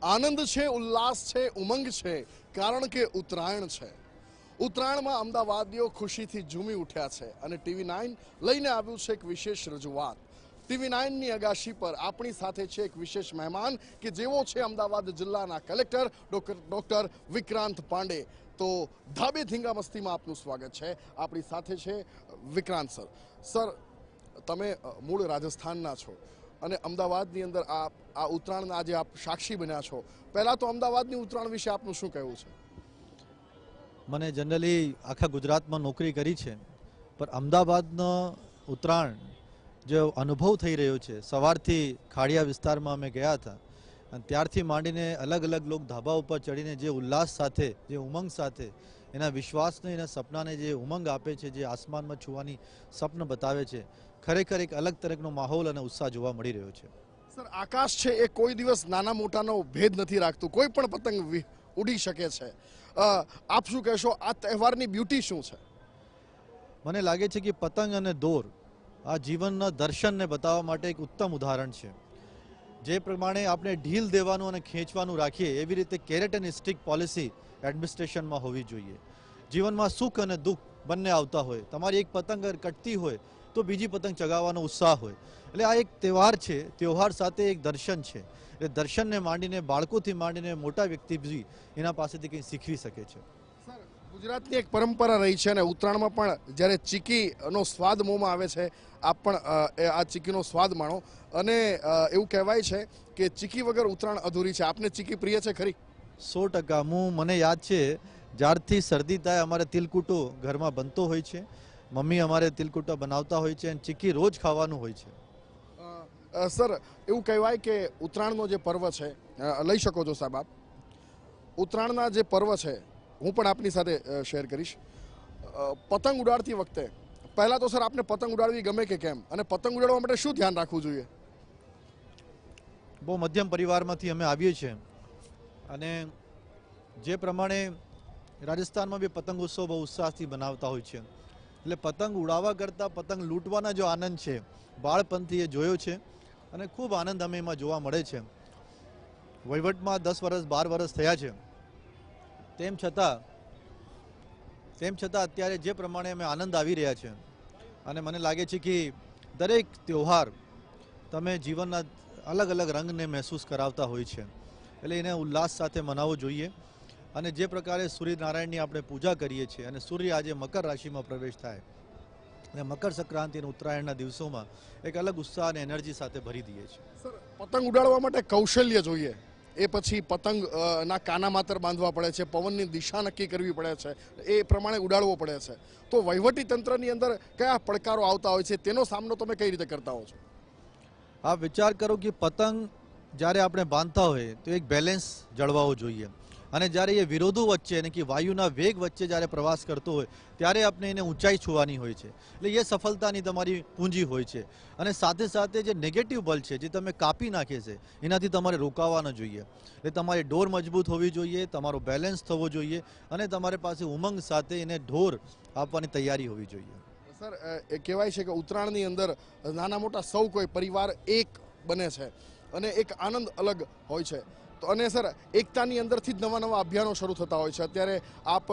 આનંદ છે, ઉલ્લાસ છે, ઉમંગ છે, કારણ કે ઉત્તરાયણ છે। ઉત્તરાયણમાં અમદાવાદીઓ ખુશીથી ઝૂમી ઉઠ્યા છે અને TV9 લઈને આવ્યું છે એક વિશેષ રજૂઆત। TV9ની અગાશી પર આપણી સાથે છે એક વિશેષ મહેમાન કે જેવો છે અમદાવાદ જિલ્લાના કલેક્ટર ડોક્ટર વિક્રાંત પાંડે। તો ધાબે ધીંગા મસ્તીમાં આપનું સ્વાગત છે। આપણી સાથે છે વિક્રાંત સર। સર, તમે મૂળ રાજસ્થાનના છો અને અમદાવાદની અંદર આ ઉત્તરાયણના આજે આપ સાક્ષી બન્યા છો। પહેલા તો અમદાવાદની ઉત્તરાયણ વિશે આપનું શું કહેવું છે? મને જનરલી આખા ગુજરાતમાં નોકરી કરી છે, પણ અમદાવાદનો ઉત્તરાયણ જે અનુભવ થઈ રહ્યો છે, સવારથી ખાડિયા વિસ્તારમાં અમે ગયા હતા અને ત્યારથી માંડીને અલગ અલગ લોક ધાબા ઉપર ચડીને જે ઉલ્લાસ સાથે, જે ઉમંગ સાથે, એના વિશ્વાસને એના સપનાને જે ઉમંગ આપે છે, જે આસમાનમાં છુવાની સ્વપ્ન બતાવે છે, ખરેખર એક અલગ તરહનો માહોલ અને ઉત્સાહ જોવા મળી રહ્યો છે। સર, આકાશ છે એ કોઈ દિવસ નાના મોટાનો ભેદ નથી રાખતું, કોઈ પણ પતંગ ઉડી શકે છે। આપ શું કહેશો, આ તહેવારની બ્યુટી શું છે? મને લાગે છે કે પતંગ અને દોર આ જીવનના દર્શનને બતાવવા માટે એક ઉત્તમ ઉદાહરણ છે। જે પ્રમાણે આપણે ઢીલ દેવાનું અને ખેંચવાનું રાખીએ, એવી રીતે કેરેટ અને સ્ટિક પોલિસી એડમિનિસ્ટ્રેશનમાં હોવી જોઈએ। જીવનમાં સુખ અને દુઃખ બંને આવતા હોય, તમારી એક પતંગ કટતી હોય તો બીજી પતંગ ચગાવવાનો ઉત્સાહ હોય, એટલે આ એક તહેવાર છે। તહેવાર સાથે એક દર્શન છે, એટલે દર્શનને માંડીને બાળકોથી માંડીને મોટા વ્યક્તિ બી એના પાસેથી કંઈ શીખવી શકે છે। સર, ગુજરાતની એક પરંપરા રહી છે અને ઉત્તરાયણમાં પણ જ્યારે ચીકીનો સ્વાદ મોંમાં આવે છે, આપ પણ આ ચીકીનો સ્વાદ માણો અને એવું કહેવાય છે કે ચીકી વગર ઉત્તરાયણ અધૂરી છે। આપને ચીકી પ્રિય છે ખરી? 100%। મને યાદ છે, જ્યારથી શરદી થાય અમારે તિલકુટો ઘરમાં બનતો હોય છે, મમ્મી અમારે તિલકુટા બનાવતા હોય છે અને ચીકી રોજ ખાવાનું હોય છે। સર, એવું કહેવાય કે ઉત્તરાયણનો જે પર્વ છે, લઈ શકો છો સાહેબ આપ, ઉત્તરાયણના જે પર્વ છે હું પણ આપની સાથે શેર કરીશ। પતંગ ઉડાડતી વખતે પહેલાં તો સર આપને પતંગ ઉડાડવી ગમે કે કેમ, અને પતંગ ઉડાડવા માટે શું ધ્યાન રાખવું જોઈએ? બહુ મધ્યમ પરિવારમાંથી અમે આવીએ છીએ અને જે પ્રમાણે રાજસ્થાનમાં બી પતંગ ઉત્સવ બહુ ઉત્સાહથી બનાવતા હોય છે, એટલે પતંગ ઉડાવવા કરતાં પતંગ લૂંટવાના જો આનંદ છે, બાળપણથી એ જોયો છે અને ખૂબ આનંદ અમે એમાં જોવા મળે છે। વહીવટમાં 10 વર્ષ 12 વર્ષ થયા છે, તેમ છતાં અત્યારે જે પ્રમાણે અમે આનંદ આવી રહ્યા છે અને મને લાગે છે કે દરેક તહેવાર તમે જીવનના અલગ અલગ રંગને મહેસૂસ કરાવતા હોય છે, એટલે એને ઉલ્લાસ સાથે મનાવવો જોઈએ। અને જે પ્રકારે સૂર્યનારાયણની આપણે પૂજા કરીએ છીએ અને સૂર્ય આજે મકર રાશિમાં પ્રવેશ થાય અને મકર સંક્રાંતિ અને ઉત્તરાયણના દિવસોમાં એક અલગ ઉત્સાહ અને એનર્જી સાથે ભરી દઈએ છીએ। સર, પતંગ ઉડાડવા માટે કૌશલ્ય જોઈએ, એ પછી પતંગ ના કાના માતર બાંધવા પડે છે, પવનની દિશા નક્કી કરવી પડે છે, એ પ્રમાણે ઉડાડવો પડે છે, તો વહીવટી તંત્રની અંદર કયા પડકારો આવતા હોય છે, તેનો સામનો તમે કઈ રીતે કરતા હો છો? આપ વિચાર કરો કે પતંગ જ્યારે આપણે બાંધતા હોય તો એક બેલેન્સ જળવાવો જોઈએ અને જ્યારે એ વિરોધો વચ્ચે એટલે કે વાયુના વેગ વચ્ચે જ્યારે પ્રવાસ કરતો હોય ત્યારે આપણે એને ઊંચાઈ છૂવાની હોય છે, એટલે એ સફળતાની તમારી પૂંજી હોય છે। અને સાથે સાથે જે નેગેટિવ બલ છે, જે તમે કાપી નાખે છે, એનાથી તમારે રોકાવા ન જોઈએ, એટલે તમારી ડોર મજબૂત હોવી જોઈએ, તમારો બેલેન્સ થવો જોઈએ અને તમારી પાસે ઉમંગ સાથે એને ઢોર આપવાની તૈયારી હોવી જોઈએ। સર, એ કહેવાય છે કે ઉત્તરાયણની અંદર નાના મોટા સૌ કોઈ પરિવાર એક બને છે અને એક આનંદ અલગ હોય છે, તો અને સર એકતાની અંદરથી જ નવા નવા અભિયાનો શરૂ થતા હોય છે। અત્યારે આપ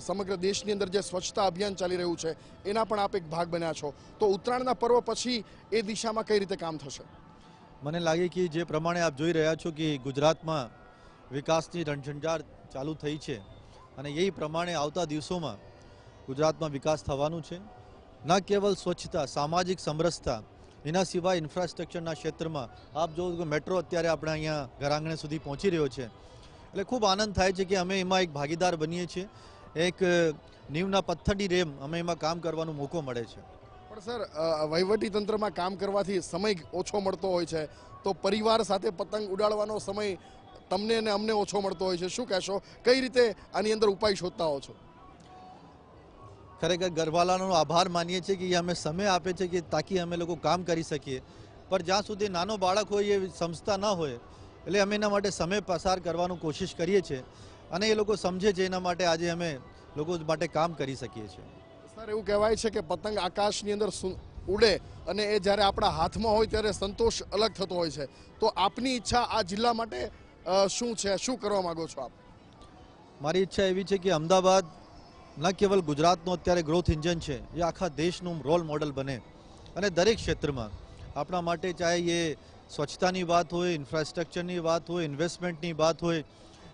સમગ્ર દેશની અંદર જે સ્વચ્છતા અભિયાન ચાલી રહ્યું છે એના પણ આપ એક ભાગ બન્યા છો, તો ઉત્તરાયણના પર્વ પછી એ દિશામાં કઈ રીતે કામ થશે? મને લાગે કે જે પ્રમાણે આપ જોઈ રહ્યા છો કે ગુજરાતમાં વિકાસની રણઝંઝાર ચાલુ થઈ છે અને એ પ્રમાણે આવતા દિવસોમાં ગુજરાતમાં વિકાસ થવાનું છે। ન કેવલ સ્વચ્છતા, સામાજિક સમરસતા, એના સિવાય ઇન્ફ્રાસ્ટ્રક્ચરના ક્ષેત્રમાં આપ જો મેટ્રો અત્યારે આપણે અહીંયા ઘરાંગણે સુધી પહોંચી રહ્યો છે, એટલે ખૂબ આનંદ થાય છે કે અમે એમાં એક ભાગીદાર બનીએ છીએ। એક નીવના પથ્થરની રેમ અમે એમાં કામ કરવાનો મોકો મળે છે। પણ સર, વહીવટી તંત્રમાં કામ કરવાથી સમય ઓછો મળતો હોય છે, તો પરિવાર સાથે પતંગ ઉડાડવાનો સમય તમને અને અમને ઓછો મળતો હોય છે, શું કહેશો, કઈ રીતે આની અંદર ઉપાય શોધતા હો છો? ખરેખર ઘરવાલાનો આભાર માનીએ છીએ કે અમે સમય આપે છે કે તાકી અમે લોકો કામ કરી શકીએ, પણ જ્યાં સુધી નાનો બાળક હોય એ સમજતા ન હોય એટલે અમે એના માટે સમય પસાર કરવાનું કોશિશ કરીએ છીએ અને એ લોકો સમજે છે, એના માટે આજે અમે લોકો માટે કામ કરી શકીએ છીએ। સર, એવું કહેવાય છે કે પતંગ આકાશની અંદર ઉડે અને એ જ્યારે આપણા હાથમાં હોય ત્યારે સંતોષ અલગ થતો હોય છે, તો આપની ઈચ્છા આ જિલ્લા માટે શું છે, શું કરવા માંગો છો આપ? મારી ઈચ્છા એવી છે કે અમદાવાદ ન કેવલ ગુજરાતનો અત્યારે ગ્રોથ ઇન્જન છે, એ આખા દેશનું રોલ મોડલ બને અને દરેક ક્ષેત્રમાં આપણા માટે ચાહે એ સ્વચ્છતાની વાત હોય, ઇન્ફ્રાસ્ટ્રક્ચરની વાત હોય, ઇન્વેસ્ટમેન્ટની વાત હોય,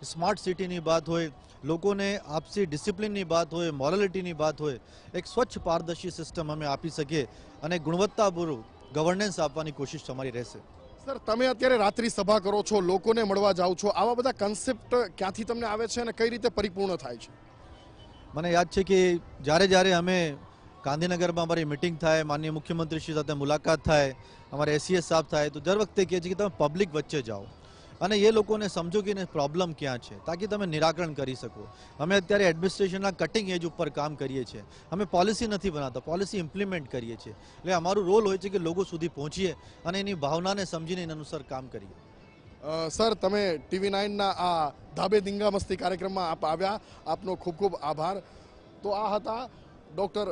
સ્માર્ટ સિટીની વાત હોય, લોકોને આપસી ડિસિપ્લિનની વાત હોય, મોરાલિટીની વાત હોય, એક સ્વચ્છ પારદર્શી સિસ્ટમ અમે આપી શકીએ અને ગુણવત્તાપૂર્વક ગવર્નન્સ આપવાની કોશિશ તમારી રહેશે. સર, તમે અત્યારે રાત્રિ સભા કરો છો, લોકોને મળવા જાઓ છો, આવા બધા કન્સેપ્ટ ક્યાંથી તમને આવે છે અને કઈ રીતે પરિપૂર્ણ થાય છે? મને યાદ છે કે જ્યારે અમે ગાંધીનગરમાં અમારી મિટિંગ થાય, માનનીય મુખ્યમંત્રીશ્રી સાથે મુલાકાત થાય, અમારે એસીએસ સાહેબ થાય, તો દર વખતે કહે છે કે તમે પબ્લિક વચ્ચે જાઓ અને એ લોકોને સમજો કે એને પ્રોબ્લેમ ક્યાં છે, તાકી તમે નિરાકરણ કરી શકો. અમે અત્યારે એડમિનિસ્ટ્રેશનના કટિંગ એજ ઉપર કામ કરીએ છીએ. અમે પોલિસી નથી બનાવતા, પોલિસી ઇમ્પ્લિમેન્ટ કરીએ છીએ. એટલે અમારું રોલ હોય છે કે લોકો સુધી પહોંચીએ અને એની ભાવનાને સમજીને એના અનુસાર કામ કરીએ. સર, તમે TV9ના આ ધાબે ધીંગા મસ્તી કાર્યક્રમમાં આપ આવ્યા, આપનો ખૂબ ખૂબ આભાર. તો આ હતા ડૉક્ટર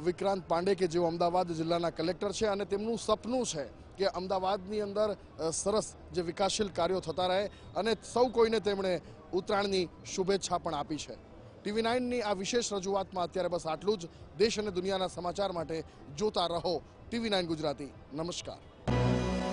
વિક્રાંત પાંડે કે જેઓ અમદાવાદ જિલ્લાના કલેક્ટર છે અને તેમનું સપનું છે કે અમદાવાદની અંદર સરસ જે વિકાસશીલ કાર્યો થતા રહે અને સૌ કોઈને તેમણે ઉત્તરાયણની શુભેચ્છા પણ આપી છે. TV9ની આ વિશેષ રજૂઆતમાં અત્યારે બસ આટલું જ. દેશ અને દુનિયાના સમાચાર માટે જોતા રહો TV9 ગુજરાતી. નમસ્કાર.